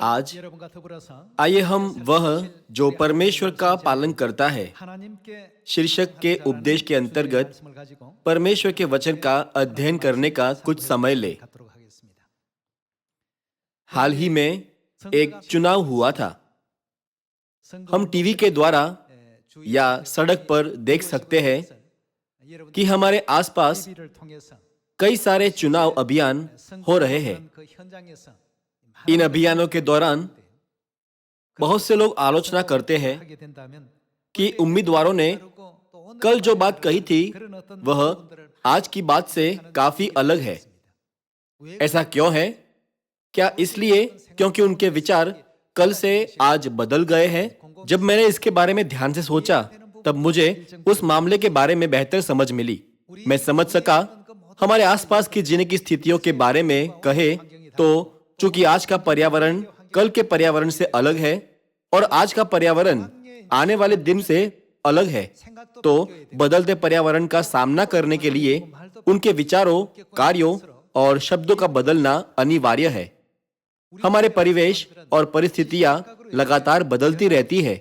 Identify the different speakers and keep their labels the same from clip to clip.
Speaker 1: आज आइए हम वह जो परमेश्वर का पालन करता है शीर्षक के उपदेश के अंतर्गत परमेश्वर के वचन का अध्ययन करने का कुछ समय ले। हाल ही में एक चुनाव हुआ था। हम टीवी के द्वारा या सड़क पर देख सकते हैं कि हमारे आसपास कई सारे चुनाव अभियान हो रहे हैं। इन अभियानों के दौरान बहुत से लोग आलोचना करते हैं कि उम्मीदवारों ने कल जो बात कही थी वह आज की बात से काफी अलग है। ऐसा क्यों है? क्या इसलिए क्योंकि उनके विचार कल से आज बदल गए हैं? जब मैंने इसके बारे में ध्यान से सोचा तब मुझे उस मामले के बारे में बेहतर समझ मिली। मैं समझ सका हमारे आसपास की जीने की स्थितियों के बारे में कहे तो चूंकि आज का पर्यावरण कल के पर्यावरण से अलग है और आज का पर्यावरण आने वाले दिन से अलग है, तो बदलते पर्यावरण का सामना करने के लिए उनके विचारों, कार्यों और शब्दों का बदलना अनिवार्य है। हमारे परिवेश और परिस्थितियां लगातार बदलती रहती है।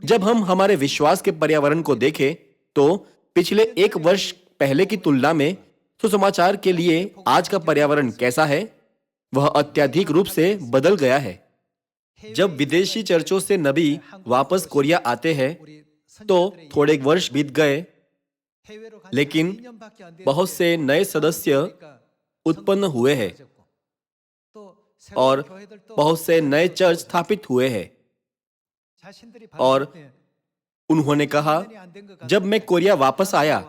Speaker 1: जब हम हमारे विश्वास के पर्यावरण को देखें तो पिछले एक वर्ष पहले की तुलना में सुसमाचार के लिए आज का पर्यावरण कैसा है? वह अत्यधिक रूप से बदल गया है। जब विदेशी चर्चों से नबी वापस कोरिया आते हैं तो थोड़े वर्ष बीत गए, लेकिन बहुत से नए सदस्य उत्पन्न हुए हैं और बहुत से नए चर्च स्थापित हुए हैं। और उन्होंने कहा, जब मैं कोरिया वापस आया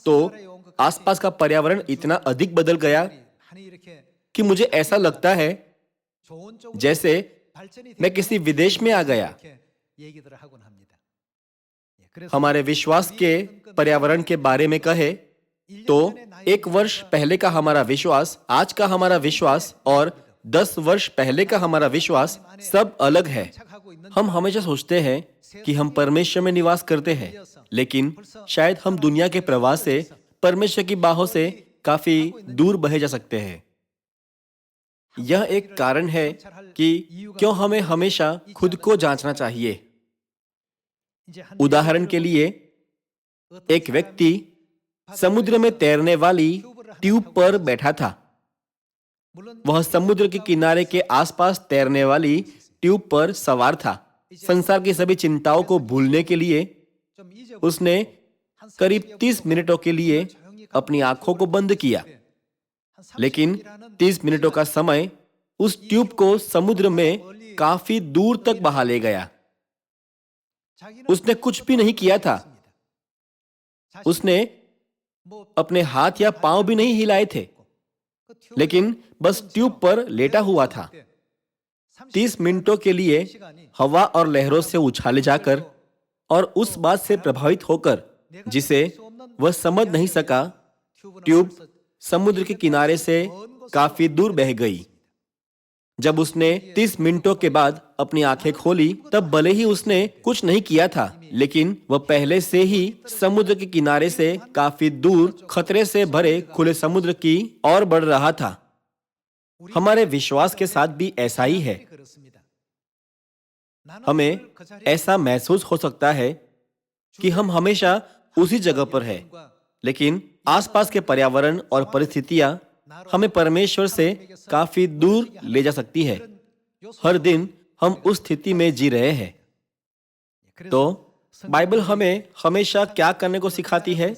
Speaker 1: तो आसपास का पर्यावरण इतना अधिक बदल गया कि मुझे ऐसा लगता है जैसे मैं किसी विदेश में आ गया। हमारे विश्वास के पर्यावरण के बारे में कहे तो एक वर्ष पहले का हमारा विश्वास, आज का हमारा विश्वास और 10 वर्ष पहले का हमारा विश्वास सब अलग है। हम हमेशा सोचते हैं कि हम परमेश्वर में निवास करते हैं, लेकिन शायद हम दुनिया के प्रवाह से, परमेश्वर की बाहों से काफी दूर बहे जा सकते हैं। यह एक कारण है कि क्यों हमें हमेशा खुद को जांचना चाहिए। उदाहरण के लिए, एक व्यक्ति समुद्र में तैरने वाली ट्यूब पर बैठा था। वह समुद्र के किनारे के आसपास तैरने वाली ट्यूब पर सवार था। संसार की सभी चिंताओं को भूलने के लिए उसने करीब 30 मिनटों के लिए अपनी आंखों को बंद किया, लेकिन 30 मिनटों का समय उस ट्यूब को समुद्र में काफी दूर तक बहा ले गया। उसने कुछ भी नहीं किया था। उसने अपने हाथ या पांव भी नहीं हिलाए थे, लेकिन बस ट्यूब पर लेटा हुआ था। 30 मिनटों के लिए हवा और लहरों से उछाले जाकर और उस बात से प्रभावित होकर जिसे वह समझ नहीं सका, ट्यूब समुद्र के किनारे से काफी दूर बह गई। जब उसने 30 मिनटों के बाद अपनी आंखें खोली तब भले ही उसने कुछ नहीं किया था, लेकिन वह पहले से ही समुद्र के किनारे से काफी दूर खतरे से भरे खुले समुद्र की ओर बढ़ रहा था। हमारे विश्वास के साथ भी ऐसा ही है। हमें ऐसा महसूस हो सकता है कि हम हमेशा उसी जगह पर हैं, लेकिन आसपास के पर्यावरण और परिस्थितियां हमें परमेश्वर से काफी दूर ले जा सकती है। हर दिन हम उस स्थिति में जी रहे हैं। तो बाइबल हमें हमेशा क्या करने को सिखाती है?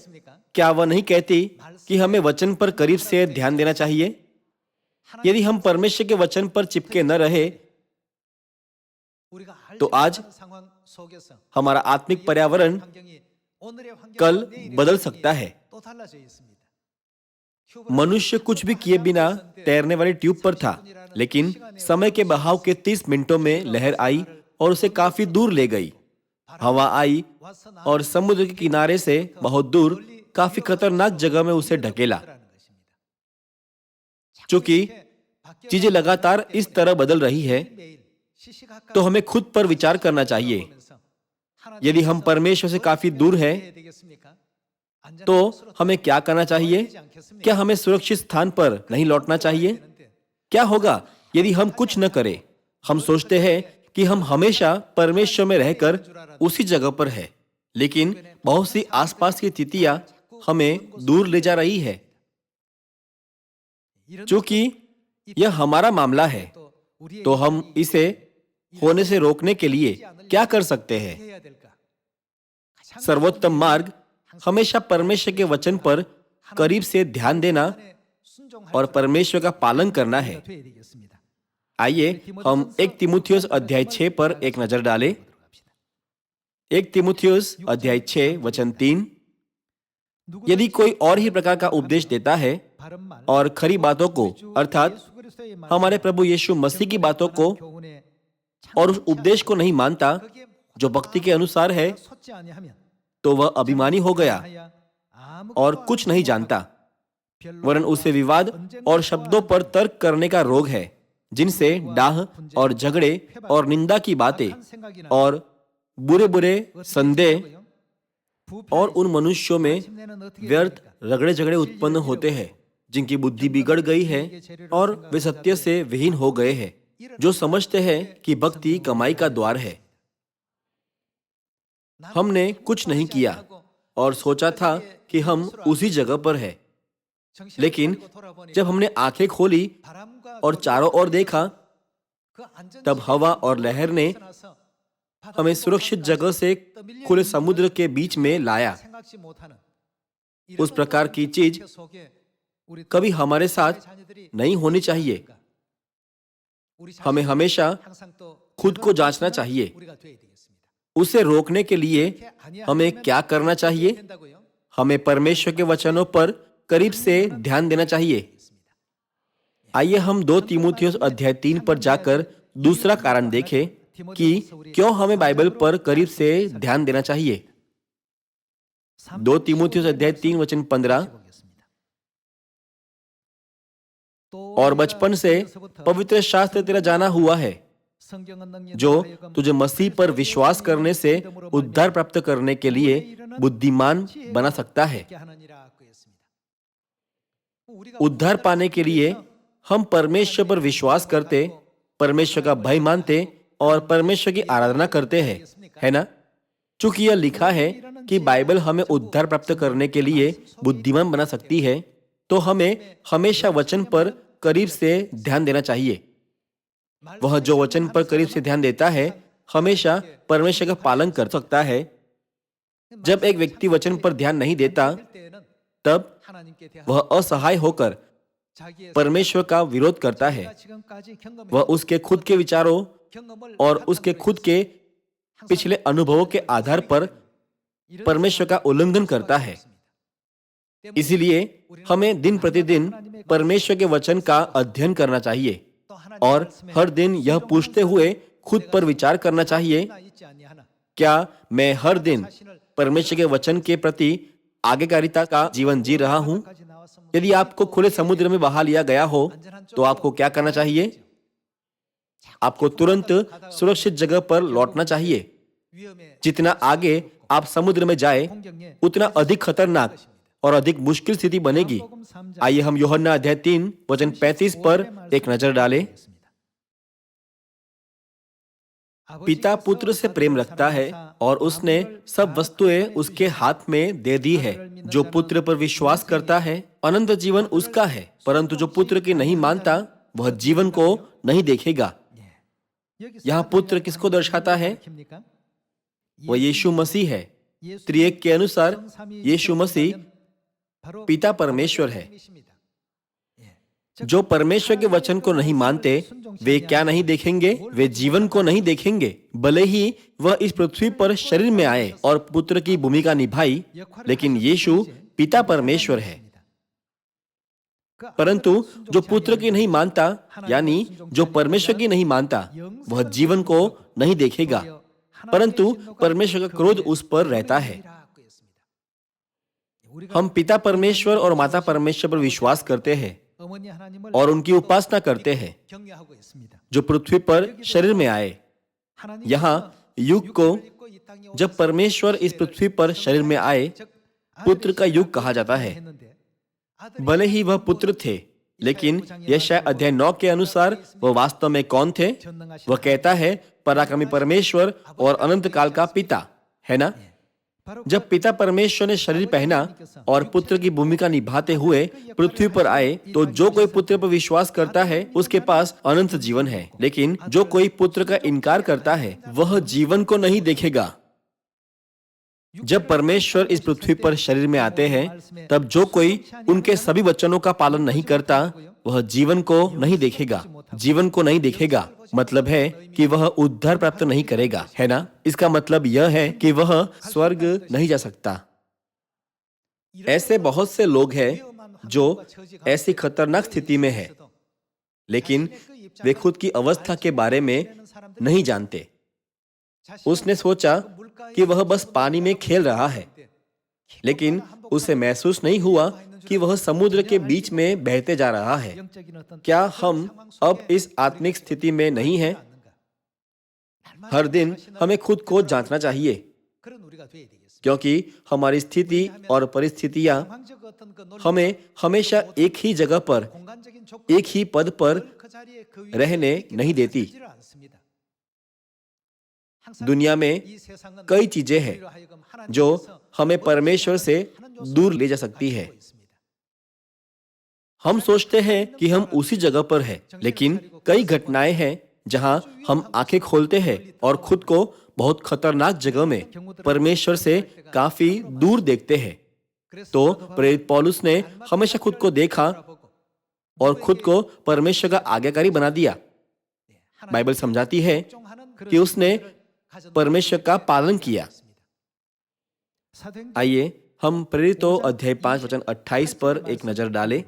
Speaker 1: क्या वह नहीं कहती कि हमें वचन पर करीब से ध्यान देना चाहिए? यदि हम परमेश्वर के वचन पर चिपके न रहे तो आज हमारा आत्मिक पर्यावरण कल बदल सकता है। मनुष्य कुछ भी किए बिना तैरने वाली ट्यूब पर था, लेकिन समय के बहाव के 30 मिनटों में लहर आई और उसे काफी दूर ले गई। हवा आई और समुद्र के किनारे से बहुत दूर काफी खतरनाक जगह में उसे ढकेला। चूंकि चीजें लगातार इस तरह बदल रही है, तो हमें खुद पर विचार करना चाहिए। यदि हम परमेश्वर से काफी दूर हैं, तो हमें क्या करना चाहिए? क्या हमें सुरक्षित स्थान पर नहीं लौटना चाहिए? क्या होगा यदि हम कुछ न करें? हम सोचते हैं कि हम हमेशा परमेश्वर में रहकर उसी जगह पर है, लेकिन बहुत सी आसपास की स्थितियां हमें दूर ले जा रही है। चूंकि यह हमारा मामला है, तो हम इसे होने से रोकने के लिए क्या कर सकते हैं? सर्वोत्तम मार्ग हमेशा परमेश्वर के वचन पर करीब से ध्यान देना और परमेश्वर का पालन करना है। आइए हम 1 तीमुथियुस अध्याय 6 पर एक नजर डालें। 1 तीमुथियुस अध्याय 6 वचन 3। यदि कोई और ही प्रकार का उपदेश देता है और खरी बातों को अर्थात हमारे प्रभु यीशु मसीह की बातों को और उस उपदेश को नहीं मानता जो भक्ति के अनुसार है, तो वह अभिमानी हो गया और कुछ नहीं जानता, वरन उसे विवाद और शब्दों पर तर्क करने का रोग है, जिनसे डाह और झगड़े और निंदा की बातें और बुरे बुरे संदेह और उन मनुष्यों में व्यर्थ रगड़े झगड़े उत्पन्न होते हैं, जिनकी बुद्धि बिगड़ गई है और वे सत्य से विहीन हो गए हैं, जो समझते हैं कि भक्ति कमाई का द्वार है। हमने कुछ नहीं किया और सोचा था कि हम उसी जगह पर हैं, लेकिन जब हमने आंखें खोली और चारों ओर देखा, तब हवा और लहर ने हमें सुरक्षित जगह से खुले समुद्र के बीच में लाया। उस प्रकार की चीज कभी हमारे साथ नहीं होनी चाहिए। हमें हमेशा खुद को जांचना चाहिए। उसे रोकने के लिए हमें क्या करना चाहिए? हमें परमेश्वर के वचनों पर करीब से ध्यान देना चाहिए। आइए हम 2 तीमुथियुस अध्याय 3 पर जाकर दूसरा कारण देखें कि क्यों हमें बाइबल पर करीब से ध्यान देना चाहिए। 2 तीमुथियुस अध्याय 3 वचन 15। और बचपन से पवित्र शास्त्र तेरा जाना हुआ है, जो तुझे मसीह पर विश्वास करने से उद्धार प्राप्त करने के लिए बुद्धिमान बना सकता है। उद्धार पाने के लिए हम परमेश्वर पर विश्वास करते, परमेश्वर का भय मानते और परमेश्वर की आराधना करते हैं, है ना? चूंकि यह लिखा है कि बाइबल हमें उद्धार प्राप्त करने के लिए बुद्धिमान बना सकती है, तो हमें हमेशा वचन पर करीब से ध्यान देना चाहिए। वह जो वचन पर करीब से ध्यान देता है, हमेशा परमेश्वर का पालन कर सकता है। जब एक व्यक्ति वचन पर ध्यान नहीं देता, तब वह असहाय होकर परमेश्वर का विरोध करता है। वह उसके खुद के विचारों और उसके खुद के पिछले अनुभवों के आधार पर परमेश्वर का उल्लंघन करता है। इसीलिए हमें दिन प्रतिदिन परमेश्वर के वचन का अध्ययन करना चाहिए और हर दिन यह पूछते हुए खुद पर विचार करना चाहिए, क्या मैं हर दिन परमेश्वर के वचन के प्रति आज्ञाकारिता का जीवन जी रहा हूं? यदि आपको खुले समुद्र में बहा लिया गया हो, तो आपको क्या करना चाहिए? आपको तुरंत सुरक्षित जगह पर लौटना चाहिए। जितना आगे आप समुद्र में जाए, उतना अधिक खतरनाक और अधिक मुश्किल स्थिति बनेगी। आइए हम यूहन्ना अध्याय 3 वचन 35 पर एक नजर डालें। पिता पुत्र से प्रेम रखता है और उसने सब वस्तुएं उसके हाथ में दे दी है। जो पुत्र पर विश्वास करता है, अनंत जीवन उसका है, परंतु जो पुत्र की नहीं मानता, वह जीवन को नहीं देखेगा। यहाँ पुत्र किसको दर्शाता है? वह यीशु मसीह है। त्रिएक के अनुसार यीशु मसीह पिता परमेश्वर है। जो परमेश्वर के वचन को नहीं मानते, वे क्या नहीं देखेंगे? वे जीवन को नहीं देखेंगे। भले ही वह इस पृथ्वी पर शरीर में आए और पुत्र की भूमिका निभाई, लेकिन यीशु पिता परमेश्वर है। परंतु जो पुत्र की नहीं मानता, यानी जो परमेश्वर की नहीं मानता, वह जीवन को नहीं देखेगा, परंतु परमेश्वर का क्रोध उस पर रहता है। हम पिता परमेश्वर और माता परमेश्वर पर विश्वास करते हैं और उनकी उपासना करते हैं, जो पृथ्वी पर शरीर में आए। यहाँ युग को, जब परमेश्वर इस पृथ्वी पर शरीर में आए, पुत्र का युग कहा जाता है। भले ही वह पुत्र थे, लेकिन यशायाह अध्याय 9 के अनुसार वह वास्तव में कौन थे? वह कहता है पराक्रमी परमेश्वर और अनंत काल का पिता, है ना? जब पिता परमेश्वर ने शरीर पहना और पुत्र की भूमिका निभाते हुए पृथ्वी पर आए, तो जो कोई पुत्र पर विश्वास करता है उसके पास अनंत जीवन है। लेकिन जो कोई पुत्र का इनकार करता है वह जीवन को नहीं देखेगा। जब परमेश्वर इस पृथ्वी पर शरीर में आते हैं, तब जो कोई उनके सभी वचनों का पालन नहीं करता वह जीवन को नहीं देखेगा। जीवन को नहीं देखेगा मतलब है कि वह उद्धार प्राप्त नहीं करेगा, है ना? इसका मतलब यह है कि वह स्वर्ग नहीं जा सकता। ऐसे बहुत से लोग हैं जो ऐसी खतरनाक स्थिति में है, लेकिन वे खुद की अवस्था के बारे में नहीं जानते। उसने सोचा कि वह बस पानी में खेल रहा है, लेकिन उसे महसूस नहीं हुआ कि वह समुद्र के बीच में बहते जा रहा है। क्या हम अब इस आत्मिक स्थिति में नहीं हैं? हर दिन हमें खुद को जांचना चाहिए, क्योंकि हमारी स्थिति और परिस्थितियां हमें हमेशा एक ही जगह पर, एक ही पद पर रहने नहीं देती। दुनिया में कई चीजें हैं जो हमें परमेश्वर से दूर ले जा सकती है। हम सोचते हैं कि हम उसी जगह पर हैं, लेकिन कई घटनाएं हैं जहां हम आंखें खोलते हैं और खुद को बहुत खतरनाक जगह में परमेश्वर से काफी दूर देखते हैं। तो प्रेरित पौलुस ने हमेशा खुद को देखा और खुद को परमेश्वर का आज्ञाकारी बना दिया। बाइबल समझाती है कि उसने परमेश्वर का पालन किया। आइए हम प्रेरितों अध्याय 5 वचन 28 पर एक नजर डालें।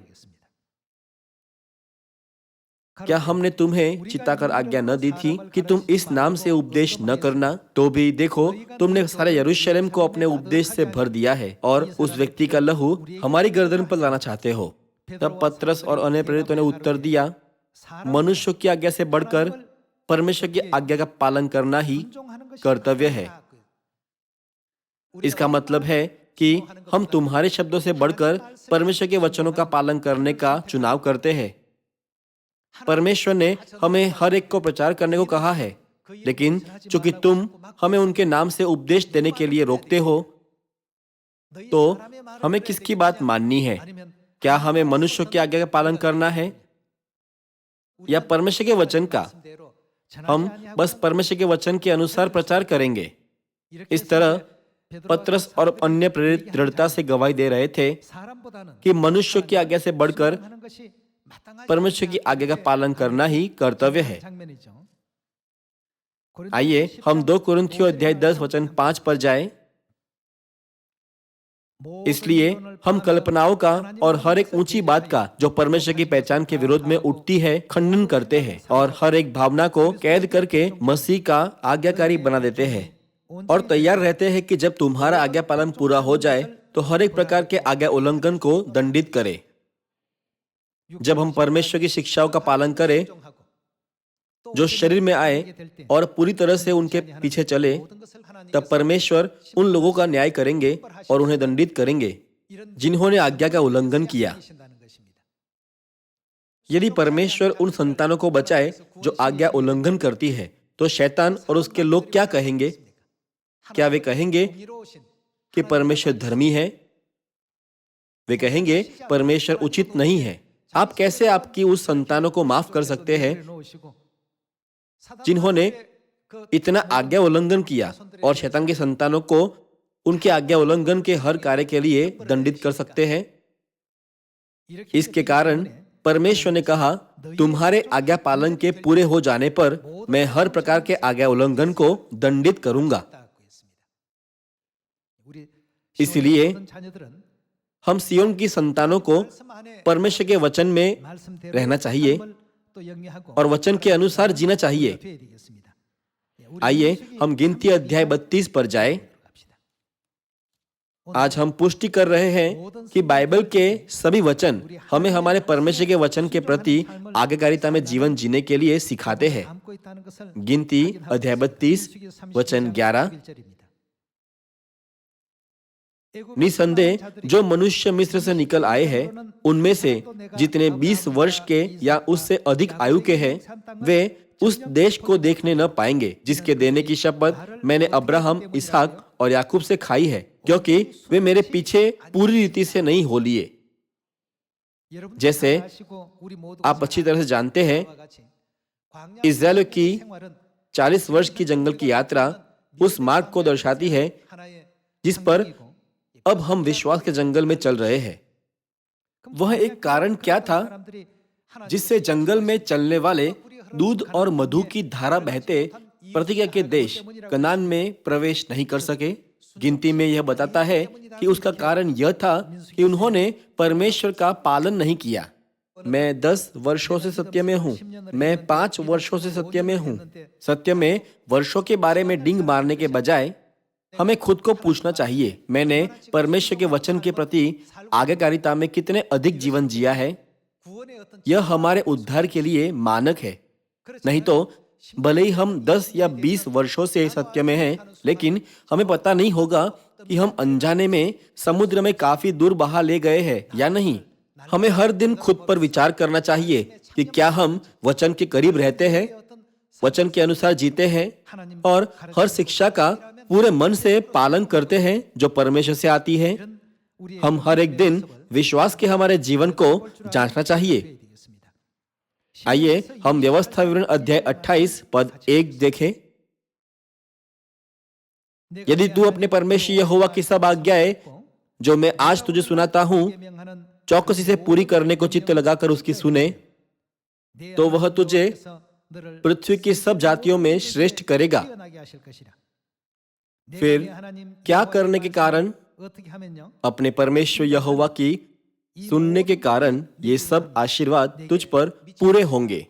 Speaker 1: क्या हमने तुम्हें चिताकर आज्ञा न दी थी कि तुम इस नाम से उपदेश न करना? तो भी देखो, तुमने सारे यरूशलेम को अपने उपदेश से भर दिया है और उस व्यक्ति का लहू हमारी गर्दन पर लाना चाहते हो। तब पतरस और अन्य प्रेरितों ने उत्तर दिया, मनुष्य की आज्ञा से बढ़कर परमेश्वर की आज्ञा का पालन करना ही कर्तव्य है। इसका मतलब है कि हम तुम्हारे शब्दों से बढ़कर परमेश्वर के वचनों का पालन करने का चुनाव करते हैं। परमेश्वर ने हमें हर एक को प्रचार करने को कहा है, लेकिन चूंकि तुम हमें उनके नाम से उपदेश देने के लिए रोकते हो, तो हमें किसकी बात माननी है? क्या हमें मनुष्य की आज्ञा का पालन करना है या परमेश्वर के वचन का? हम बस परमेश्वर के वचन के अनुसार प्रचार करेंगे। इस तरह पतरस और अन्य प्रेरित दृढ़ता से गवाही दे रहे थे कि मनुष्य की आज्ञा से बढ़कर परमेश्वर की आज्ञा का पालन करना ही कर्तव्य है। आइए हम 2 कुरिन्थियों अध्याय 10 वचन 5 पर जाएं। इसलिए हम कल्पनाओं का और हर एक ऊंची बात का जो परमेश्वर की पहचान के विरोध में उठती है खंडन करते हैं और हर एक भावना को कैद करके मसीह का आज्ञाकारी बना देते हैं और तैयार रहते हैं कि जब तुम्हारा आज्ञा पालन पूरा हो जाए तो हर एक प्रकार के आज्ञा उल्लंघन को दंडित करे। जब हम परमेश्वर की शिक्षाओं का पालन करें, जो शरीर में आए और पूरी तरह से उनके पीछे चले, तब परमेश्वर उन लोगों का न्याय करेंगे और उन्हें दंडित करेंगे जिन्होंने आज्ञा का उल्लंघन किया। यदि परमेश्वर उन संतानों को बचाए जो आज्ञा उल्लंघन करती है, तो शैतान और उसके लोग क्या कहेंगे? क्या वे कहेंगे कि परमेश्वर धर्मी है? वे कहेंगे परमेश्वर उचित नहीं है। आप कैसे आपकी उस संतानों को माफ कर सकते हैं जिन्होंने इतना आज्ञा उल्लंघन किया, और शैतान के संतानों को उनके आज्ञा उल्लंघन के हर कार्य के लिए दंडित कर सकते हैं? इसके कारण परमेश्वर ने कहा, तुम्हारे आज्ञा पालन के पूरे हो जाने पर मैं हर प्रकार के आज्ञा उल्लंघन को दंडित करूंगा। इसलिए हम सियोन की संतानों को परमेश्वर के वचन में रहना चाहिए और वचन के अनुसार जीना चाहिए। आइए हम गिनती अध्याय 32 पर जाएं। आज हम पुष्टि कर रहे हैं कि बाइबल के सभी वचन हमें हमारे परमेश्वर के वचन के प्रति आज्ञाकारिता में जीवन जीने के लिए सिखाते हैं। गिनती अध्याय 32 वचन 11, निसंदेह जो मनुष्य मिस्र से निकल आए हैं, उनमें से जितने 20 वर्ष के या उससे अधिक आयु के हैं, वे उस देश को देखने न पाएंगे जिसके देने की शपथ मैंने अब्राहम, इसहाक और याकूब से खाई है, क्योंकि वे मेरे पीछे पूरी रीति से नहीं हो लिए। जैसे आप अच्छी तरह से जानते हैं, इस्राएल की 40 वर्ष की जंगल की यात्रा उस मार्ग को दर्शाती है जिस पर अब हम विश्वास के जंगल में चल रहे हैं। वह एक कारण क्या था जिससे जंगल में चलने वाले दूध और मधु की धारा बहते प्रतिज्ञा के देश कनान में प्रवेश नहीं कर सके? गिनती में यह बताता है कि उसका कारण यह था कि उन्होंने परमेश्वर का पालन नहीं किया। मैं 10 वर्षों से सत्य में हूँ, मैं 5 वर्षों से सत्य में हूँ। सत्य में वर्षों के बारे में डिंग मारने के बजाय हमें खुद को पूछना चाहिए, मैंने परमेश्वर के वचन के प्रति आज्ञाकारिता में कितने अधिक जीवन जिया है? यह हमारे उद्धार के लिए मानक है। नहीं तो भले ही हम 10 या 20 वर्षों से सत्य में हैं, लेकिन हमें पता नहीं होगा कि हम अनजाने में समुद्र में काफी दूर बहा ले गए हैं या नहीं। हमें हर दिन खुद पर विचार करना चाहिए कि क्या हम वचन के करीब रहते हैं, वचन के अनुसार जीते हैं और हर शिक्षा का पूरे मन से पालन करते हैं जो परमेश्वर से आती है। हम हर एक दिन विश्वास के हमारे जीवन को जांचना चाहिए। आइए हम व्यवस्था विवरण अध्याय 28 पद 1 देखें। यदि तू अपने परमेश्वर यहोवा की सब आज्ञाएं जो मैं आज तुझे सुनाता हूं चौकसी से पूरी करने को चित्त लगाकर उसकी सुने, तो वह तुझे पृथ्वी की सब जातियों में श्रेष्ठ करेगा। फिर क्या करने के कारण? अपने परमेश्वर यहोवा की सुनने के कारण ये सब आशीर्वाद तुझ पर पूरे होंगे।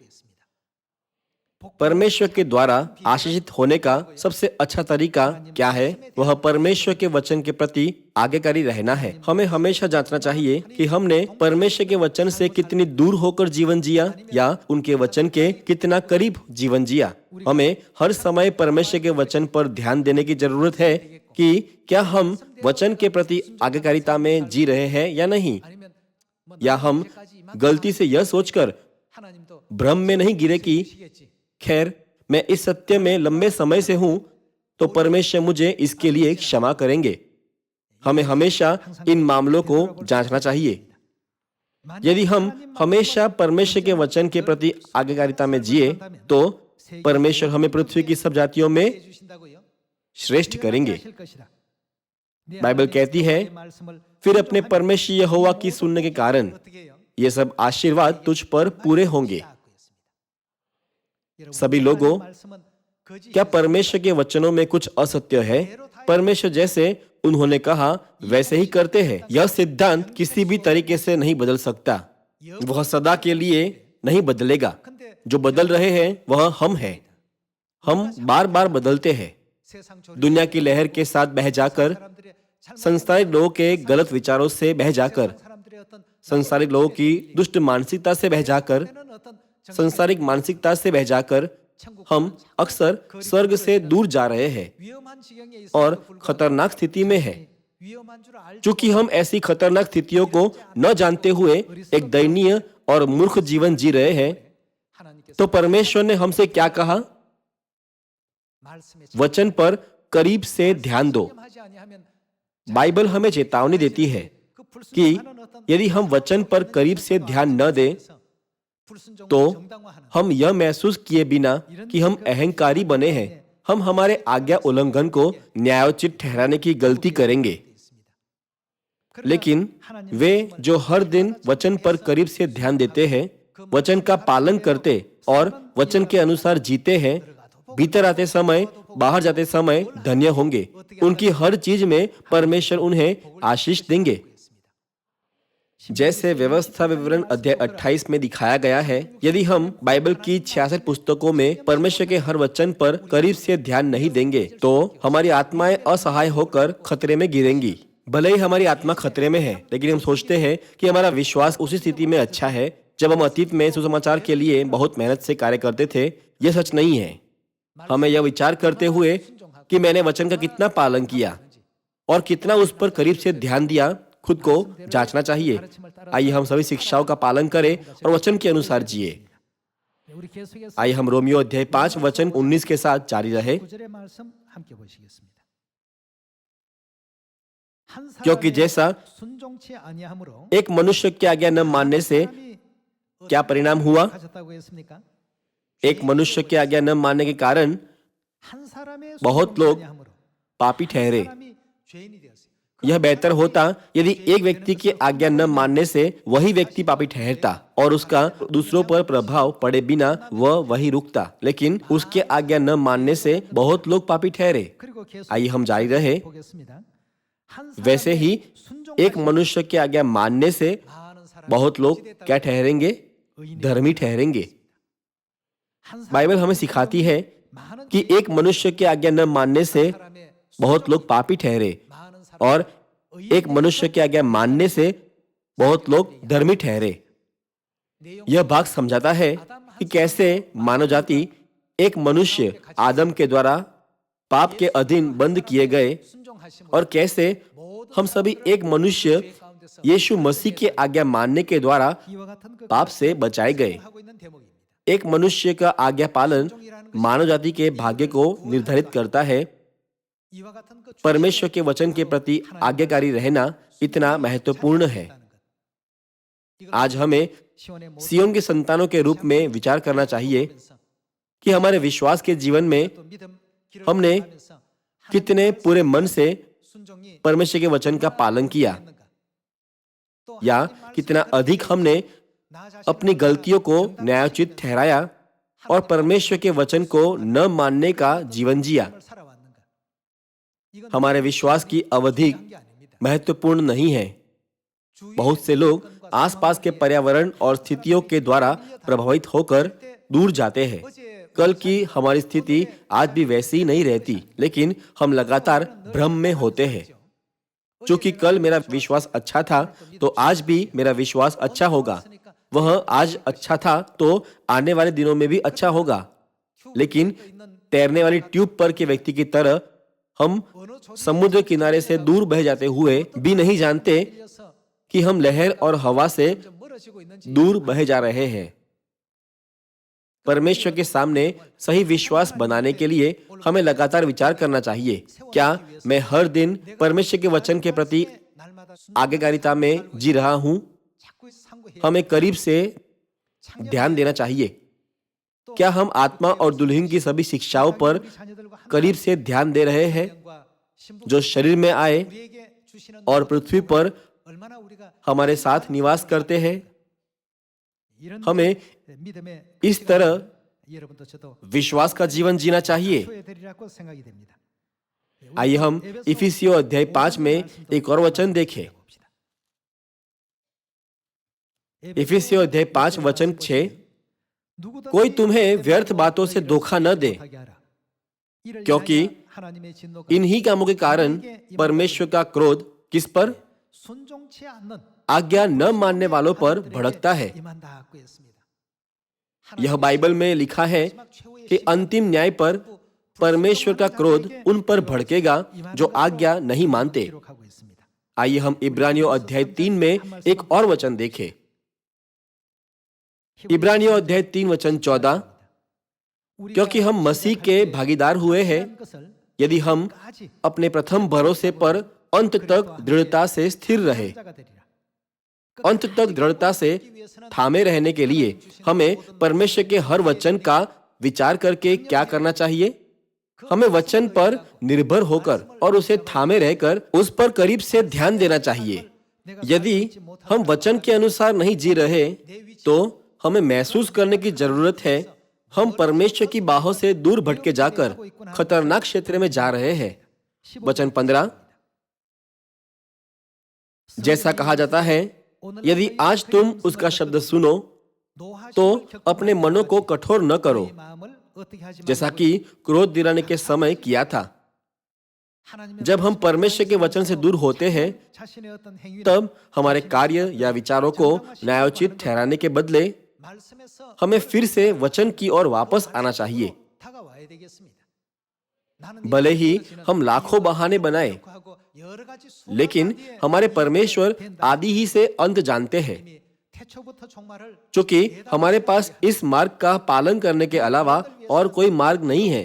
Speaker 1: परमेश्वर के द्वारा आशीषित होने का सबसे अच्छा तरीका क्या है? वह परमेश्वर के वचन के प्रति आज्ञाकारी रहना है। हमें हमेशा जांचना चाहिए कि हमने परमेश्वर के वचन से कितनी दूर होकर जीवन जिया या उनके वचन के कितना करीब जीवन जिया। हमें हर समय परमेश्वर के वचन पर ध्यान देने की जरूरत है कि क्या हम वचन के प्रति आज्ञाकारिता में जी रहे हैं या नहीं, या हम गलती से यह सोचकर भ्रम में नहीं गिरे कि खैर मैं इस सत्य में लंबे समय से हूं तो परमेश्वर मुझे इसके लिए क्षमा करेंगे। हमें हमेशा इन मामलों को जांचना चाहिए। यदि हम हमेशा परमेश्वर के वचन के प्रति आज्ञाकारिता में जिए तो परमेश्वर हमें पृथ्वी की सब जातियों में श्रेष्ठ करेंगे। बाइबल कहती है, फिर अपने परमेश्वर यहोवा की सुनने के कारण ये सब आशीर्वाद तुझ पर पूरे होंगे। सभी लोगों, क्या परमेश्वर के वचनों में कुछ असत्य है? परमेश्वर जैसे उन्होंने कहा वैसे ही करते हैं। यह सिद्धांत किसी भी तरीके से नहीं बदल सकता। वह सदा के लिए नहीं बदलेगा। जो बदल रहे हैं वह हम हैं। हम बार बार बदलते हैं। दुनिया की लहर के साथ बह जाकर, संसारिक लोगों के गलत विचारों से बह जाकर, संसारिक लोगों की दुष्ट मानसिकता से बह जाकर, संसारिक मानसिकता से बह जाकर हम अक्सर स्वर्ग से दूर जा रहे हैं और खतरनाक स्थिति में है। चूंकि हम ऐसी खतरनाक स्थितियों को न जानते हुए एक दयनीय और मूर्ख जीवन जी रहे हैं, तो परमेश्वर ने हमसे क्या कहा? वचन पर करीब से ध्यान दो। बाइबल हमें चेतावनी देती है कि यदि हम वचन पर करीब से ध्यान न दें तो हम यह महसूस किए बिना कि हम अहंकारी बने हैं, हम हमारे आज्ञा उल्लंघन को न्यायोचित ठहराने की गलती करेंगे। लेकिन वे जो हर दिन वचन पर करीब से ध्यान देते हैं, वचन का पालन करते और वचन के अनुसार जीते हैं, भीतर आते समय बाहर जाते समय धन्य होंगे। उनकी हर चीज में परमेश्वर उन्हें आशीष देंगे। जैसे व्यवस्था विवरण अध्याय 28 में दिखाया गया है, यदि हम बाइबल की 66 पुस्तकों में परमेश्वर के हर वचन पर करीब से ध्यान नहीं देंगे तो हमारी आत्माएं असहाय होकर खतरे में गिरेंगी। भले ही हमारी आत्मा खतरे में है, लेकिन हम सोचते हैं कि हमारा विश्वास उसी स्थिति में अच्छा है जब हम अतीत में सुसमाचार के लिए बहुत मेहनत से कार्य करते थे। यह सच नहीं है। हमें यह विचार करते हुए कि मैंने वचन का कितना पालन किया, और कितना उस पर करीब से ध्यान दिया, खुद को जांचना चाहिए। आइए हम सभी शिक्षाओं का पालन करें और वचन के अनुसार जिए। आइए हम रोमियो अध्याय 5 वचन 19 के साथ जारी रहे। क्योंकि जैसा एक मनुष्य की आज्ञा न मानने से क्या परिणाम हुआ, एक मनुष्य की आज्ञा न मानने के कारण बहुत लोग पापी ठहरे। यह बेहतर होता यदि एक व्यक्ति की आज्ञा न मानने से वही व्यक्ति पापी ठहरता और उसका दूसरों पर प्रभाव पड़े बिना वह वही रुकता, लेकिन उसके आज्ञा न मानने से बहुत लोग पापी ठहरे। आइए हम जारी रहे। वैसे ही एक मनुष्य की आज्ञा मानने से बहुत लोग क्या ठहरेंगे? धर्मी ठहरेंगे। बाइबल हमें सिखाती है कि एक मनुष्य की आज्ञा न मानने से बहुत लोग पापी ठहरे और एक मनुष्य की आज्ञा मानने से बहुत लोग धर्मी ठहरे। यह भाग समझाता है कि कैसे मानव जाति एक मनुष्य आदम के द्वारा पाप के अधीन बंद किए गए और कैसे हम सभी एक मनुष्य यीशु मसीह की आज्ञा मानने के द्वारा पाप से बचाए गए। एक मनुष्य का आज्ञा पालन मानव जाति के भाग्य को निर्धारित करता है। परमेश्वर के वचन के प्रति आज्ञाकारी रहना इतना महत्वपूर्ण है। आज हमें सियोन के संतानों के रूप में विचार करना चाहिए कि हमारे विश्वास के जीवन में हमने कितने पूरे मन से परमेश्वर के वचन का पालन किया, या कितना अधिक हमने अपनी गलतियों को न्यायोचित ठहराया और परमेश्वर के वचन को न मानने का जीवन जिया। हमारे विश्वास की अवधि महत्वपूर्ण नहीं है। बहुत से लोग आसपास के पर्यावरण और स्थितियों के द्वारा प्रभावित होकर दूर जाते हैं। कल की हमारी स्थिति आज भी वैसी नहीं रहती, लेकिन हम लगातार भ्रम में होते हैं। क्योंकि कल मेरा विश्वास अच्छा था तो आज भी मेरा विश्वास अच्छा होगा, वह आज अच्छा था तो आने वाले दिनों में भी अच्छा होगा। लेकिन तैरने वाली ट्यूब पर के व्यक्ति की तरह हम समुद्र किनारे से दूर बह जाते हुए भी नहीं जानते कि हम लहर और हवा से दूर बह जा रहे हैं। परमेश्वर के सामने सही विश्वास बनाने के लिए हमें लगातार विचार करना चाहिए। क्या मैं हर दिन परमेश्वर के वचन के प्रति आज्ञाकारिता में जी रहा हूं? हमें करीब से ध्यान देना चाहिए। क्या हम आत्मा और दुल्हन की सभी शिक्षाओं पर करीब से ध्यान दे रहे हैं जो शरीर में आए और पृथ्वी पर हमारे साथ निवास करते हैं? हमें इस तरह विश्वास का जीवन जीना चाहिए। आइए हम इफिसियों अध्याय 5 में एक और वचन देखें। इफिसियों अध्याय 5 वचन 6, कोई तुम्हें व्यर्थ बातों से धोखा न दे, क्योंकि इन्हीं कामों के कारण परमेश्वर का क्रोध किस पर? आज्ञा न मानने वालों पर भड़कता है। यह बाइबल में लिखा है कि अंतिम न्याय पर परमेश्वर का क्रोध उन पर भड़केगा जो आज्ञा नहीं मानते। आइए हम इब्रानियों अध्याय 3 में एक और वचन देखें। इब्रानियों अध्याय 3 वचन 14, क्योंकि हम मसीह के भागीदार हुए हैं यदि हम अपने प्रथम भरोसे पर अंत तक दृढ़ता से स्थिर रहे। अंत तक दृढ़ता से थामे रहने के लिए हमें परमेश्वर के हर वचन का विचार करके क्या करना चाहिए? हमें वचन पर निर्भर होकर और उसे थामे रहकर उस पर करीब से ध्यान देना चाहिए। यदि हम वचन के अनुसार नहीं जी रहे तो हमें महसूस करने की जरूरत है हम परमेश्वर की बाहों से दूर भटके जाकर खतरनाक क्षेत्र में जा रहे हैं। वचन 15, जैसा कहा जाता है, यदि आज तुम उसका शब्द सुनो तो अपने मनों को कठोर न करो, जैसा कि क्रोध दिलाने के समय किया था। जब हम परमेश्वर के वचन से दूर होते हैं तब हमारे कार्य या विचारों को न्यायोचित ठहराने के बदले हमें फिर से वचन की ओर वापस आना चाहिए। भले ही हम लाखों बहाने बनाए लेकिन हमारे परमेश्वर आदि ही से अंत जानते हैं। क्योंकि हमारे पास इस मार्ग का पालन करने के अलावा और कोई मार्ग नहीं है,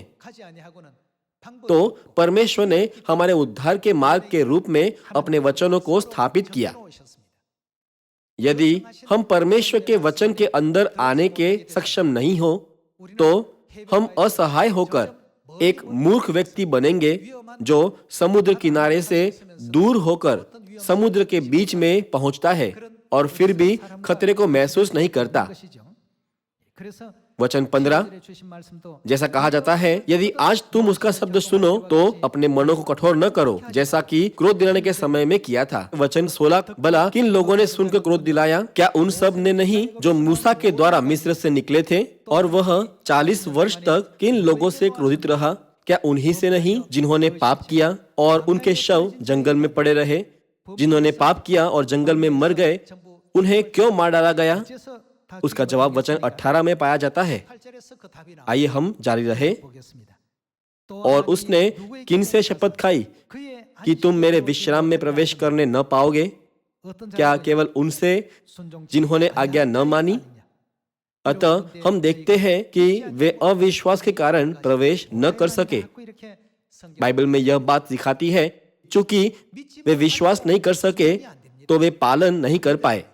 Speaker 1: तो परमेश्वर ने हमारे उद्धार के मार्ग के रूप में अपने वचनों को स्थापित किया। यदि हम परमेश्वर के वचन के अंदर आने के सक्षम नहीं हो, तो हम असहाय होकर एक मूर्ख व्यक्ति बनेंगे जो समुद्र किनारे से दूर होकर समुद्र के बीच में पहुंचता है और फिर भी खतरे को महसूस नहीं करता। वचन 15 जैसा कहा जाता है, यदि आज तुम उसका शब्द सुनो तो अपने मनों को कठोर न करो, जैसा कि क्रोध दिलाने के समय में किया था। वचन 16 भला किन लोगों ने सुनकर क्रोध दिलाया? क्या उन सब ने नहीं जो मूसा के द्वारा मिस्र से निकले थे? और वह 40 वर्ष तक किन लोगों से क्रोधित रहा? क्या उन्हीं से नहीं जिन्होंने पाप किया और उनके शव जंगल में पड़े रहे? जिन्होंने पाप किया और जंगल में मर गए, उन्हें क्यों मार डाला गया? उसका जवाब वचन 18 में पाया जाता है। आइए हम जारी रहे। और उसने किन से शपथ खाई कि तुम मेरे विश्राम में प्रवेश करने न पाओगे? क्या केवल उनसे जिन्होंने आज्ञा न मानी? अतः हम देखते हैं कि वे अविश्वास के कारण प्रवेश न कर सके। बाइबल में यह बात दिखाती है, चूंकि वे विश्वास नहीं कर सके तो वे पालन नहीं कर पाए।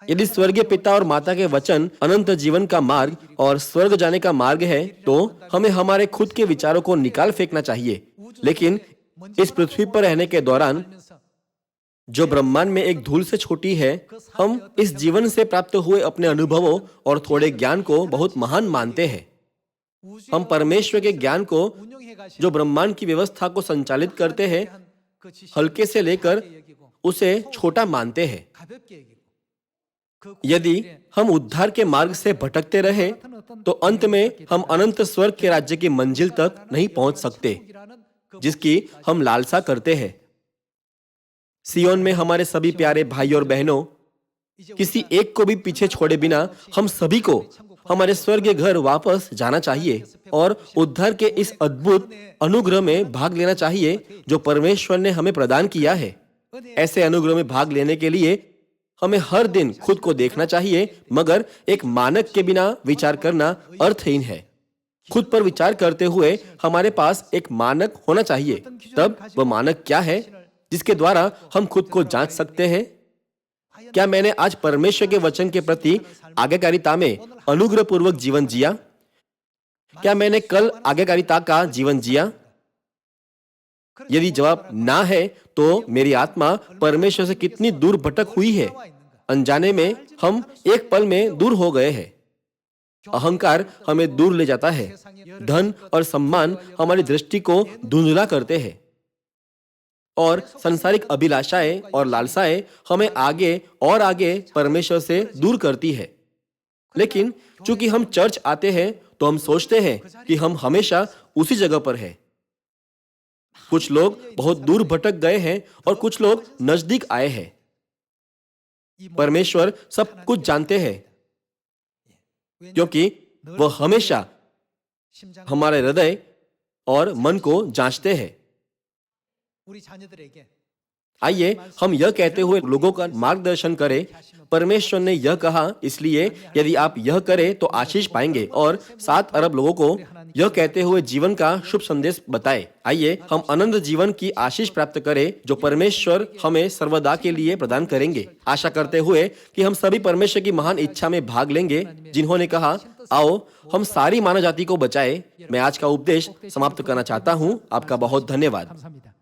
Speaker 1: यदि स्वर्गीय पिता और माता के वचन अनंत जीवन का मार्ग और स्वर्ग जाने का मार्ग है, तो हमें हमारे खुद के विचारों को निकाल फेंकना चाहिए। लेकिन इस पृथ्वी पर रहने के दौरान, जो ब्रह्मांड में एक धूल से छोटी है, हम इस जीवन से प्राप्त हुए अपने अनुभवों और थोड़े ज्ञान को बहुत महान मानते हैं। हम परमेश्वर के ज्ञान को, जो ब्रह्मांड की व्यवस्था को संचालित करते हैं, हल्के से लेकर उसे छोटा मानते हैं। यदि हम उद्धार के मार्ग से भटकते रहे, तो अंत में हम अनंत स्वर्ग के राज्य की मंजिल तक नहीं पहुंच सकते, जिसकी हम लालसा करते हैं। सियोन में हमारे सभी प्यारे भाई और बहनों, किसी एक को भी पीछे छोड़े बिना हम सभी को हमारे स्वर्गीय घर वापस जाना चाहिए और उद्धार के इस अद्भुत अनुग्रह में भाग लेना चाहिए जो परमेश्वर ने हमें प्रदान किया है। ऐसे अनुग्रह में भाग लेने के लिए हमें हर दिन खुद को देखना चाहिए, मगर एक मानक के बिना विचार करना अर्थहीन है। खुद पर विचार करते हुए हमारे पास एक मानक होना चाहिए। तब वह मानक क्या है जिसके द्वारा हम खुद को जांच सकते हैं? क्या मैंने आज परमेश्वर के वचन के प्रति आज्ञाकारिता में अनुग्रहपूर्वक जीवन जिया? क्या मैंने कल आज्ञाकारिता का जीवन जिया? यदि जवाब ना है, तो मेरी आत्मा परमेश्वर से कितनी दूर भटक हुई है। अनजाने में हम एक पल में दूर हो गए हैं। अहंकार हमें दूर ले जाता है। धन और सम्मान हमारी दृष्टि को धुंधला करते हैं और सांसारिक अभिलाषाएं और लालसाएं हमें आगे और आगे परमेश्वर से दूर करती है। लेकिन चूंकि हम चर्च आते हैं, तो हम सोचते हैं कि हम हमेशा उसी जगह पर हैं। कुछ लोग बहुत दूर भटक गए हैं और कुछ लोग नजदीक आए हैं। परमेश्वर सब कुछ जानते हैं, क्योंकि वह हमेशा हमारे हृदय और मन को जांचते हैं। आइए हम यह कहते हुए लोगों का मार्गदर्शन करें, परमेश्वर ने यह कहा, इसलिए यदि आप यह करें तो आशीष पाएंगे, और 7 अरब लोगों को यह कहते हुए जीवन का शुभ संदेश बताए। आइए हम अनंत जीवन की आशीष प्राप्त करें जो परमेश्वर हमें सर्वदा के लिए प्रदान करेंगे, आशा करते हुए कि हम सभी परमेश्वर की महान इच्छा में भाग लेंगे, जिन्होंने कहा, आओ हम सारी मानव जाति को बचाए। मैं आज का उपदेश समाप्त करना चाहता हूँ। आपका बहुत धन्यवाद।